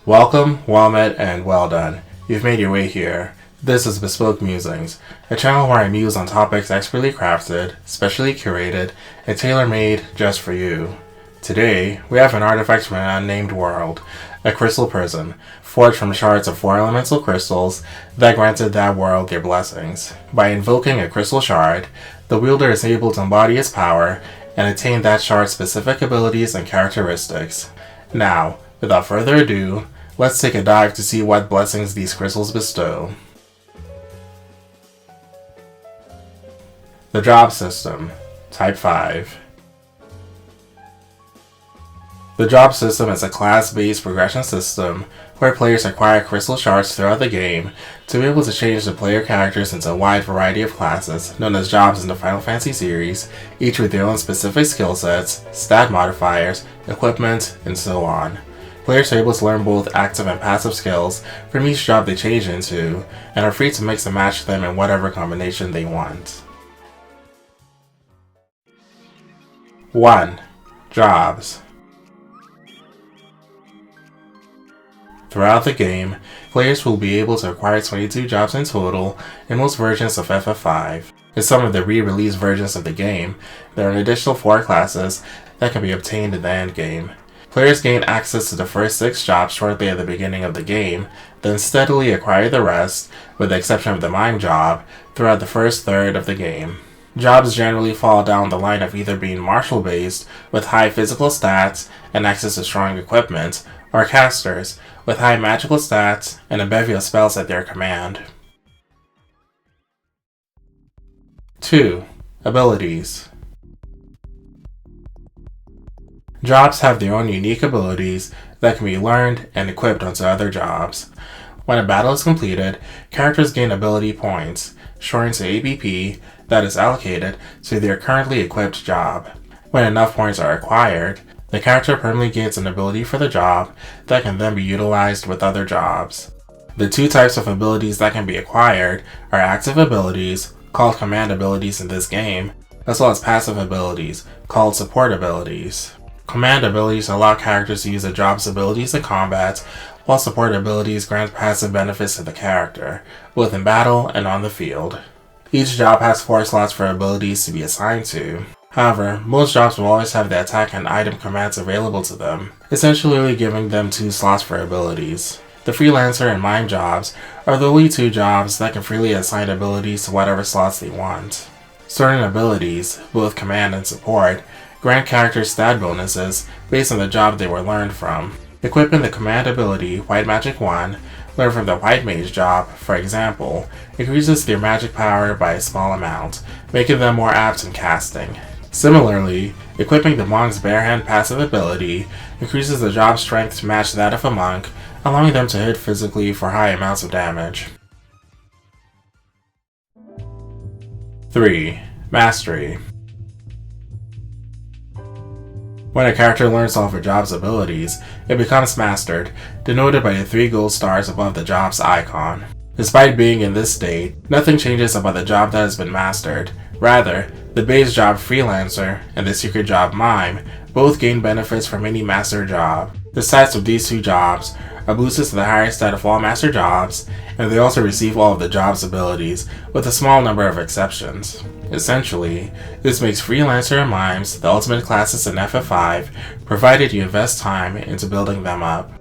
Welcome, well met, and well done. You've made your way here. This is Bespoke Musings, a channel where I muse on topics expertly crafted, specially curated, and tailor-made just for you. Today, we have an artifact from an unnamed world, a crystal prism, forged from shards of 4 elemental crystals that granted that world their blessings. By invoking a crystal shard, the wielder is able to embody its power and attain that shard's specific abilities and characteristics. Now, without further ado, let's take a dive to see what blessings these crystals bestow. The Job System, Type 5. The Job System is a class-based progression system where players acquire crystal shards throughout the game to be able to change the player characters into a wide variety of classes known as jobs in the Final Fantasy series, each with their own specific skill sets, stat modifiers, equipment, and so on. Players are able to learn both active and passive skills from each job they change into, and are free to mix and match them in whatever combination they want. 1. Jobs. Throughout the game, players will be able to acquire 22 jobs in total in most versions of FF5. In some of the re-released versions of the game, there are an additional 4 classes that can be obtained in the endgame. Players gain access to the first 6 jobs shortly at the beginning of the game, then steadily acquire the rest, with the exception of the mime job, throughout the first third of the game. Jobs generally fall down the line of either being martial-based, with high physical stats and access to strong equipment, or casters, with high magical stats and a bevy of spells at their command. 2. Abilities. Jobs have their own unique abilities that can be learned and equipped onto other jobs. When a battle is completed, characters gain ability points, shortened to ABP, that is allocated to their currently equipped job. When enough points are acquired, the character permanently gains an ability for the job that can then be utilized with other jobs. The 2 types of abilities that can be acquired are active abilities, called command abilities in this game, as well as passive abilities, called support abilities. Command abilities allow characters to use a job's abilities in combat, while support abilities grant passive benefits to the character, both in battle and on the field. Each job has 4 slots for abilities to be assigned to. However, most jobs will always have the attack and item commands available to them, essentially giving them 2 slots for abilities. The Freelancer and Mime jobs are the only 2 jobs that can freely assign abilities to whatever slots they want. Certain abilities, both command and support, grant characters stat bonuses based on the job they were learned from. Equipping the command ability White Magic 1, learned from the White Mage job, for example, increases their magic power by a small amount, making them more apt in casting. Similarly, equipping the Monk's Barehand passive ability increases the job strength to match that of a monk, allowing them to hit physically for high amounts of damage. 3. Mastery. When a character learns all of a job's abilities, it becomes mastered, denoted by the 3 gold stars above the job's icon. Despite being in this state, nothing changes about the job that has been mastered. Rather, the base job Freelancer and the secret job Mime both gain benefits from any master job. The stats of these 2 jobs are boosted to the highest stat of all master jobs, and they also receive all of the job's abilities, with a small number of exceptions. Essentially, this makes Freelancer and Mimes the ultimate classes in FF5, provided you invest time into building them up.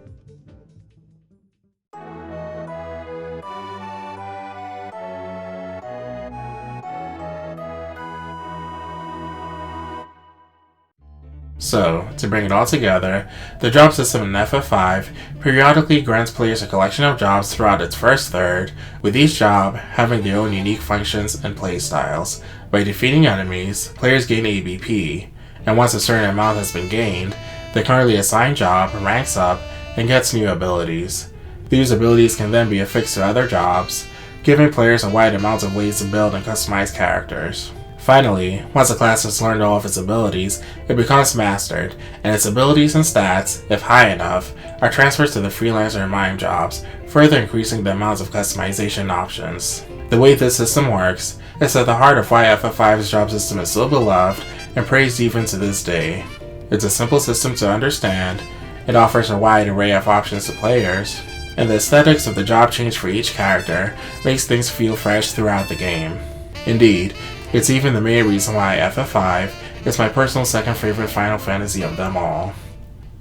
So, to bring it all together, the job system in FF5 periodically grants players a collection of jobs throughout its first third, with each job having their own unique functions and playstyles. By defeating enemies, players gain ABP, and once a certain amount has been gained, the currently assigned job ranks up and gets new abilities. These abilities can then be affixed to other jobs, giving players a wide amount of ways to build and customize characters. Finally, once a class has learned all of its abilities, it becomes mastered, and its abilities and stats, if high enough, are transferred to the Freelancer and Mime jobs, further increasing the amounts of customization options. The way this system works is at the heart of why FF5's job system is so beloved and praised even to this day. It's a simple system to understand, It offers a wide array of options to players, and the aesthetics of the job change for each character makes things feel fresh throughout the game. Indeed, it's even the main reason why FF5 is my personal second favorite Final Fantasy of them all.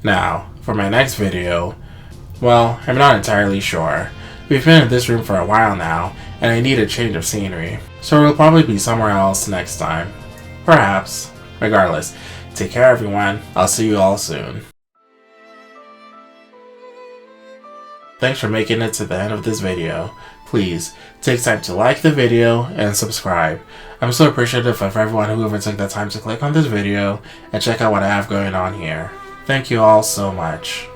Now, for my next video, well, I'm not entirely sure. We've been in this room for a while now, and I need a change of scenery, so we'll probably be somewhere else next time. Perhaps. Regardless, take care everyone, I'll see you all soon. Thanks for making it to the end of this video. Please, take time to like the video and subscribe. I'm so appreciative of everyone who ever took the time to click on this video and check out what I have going on here. Thank you all so much.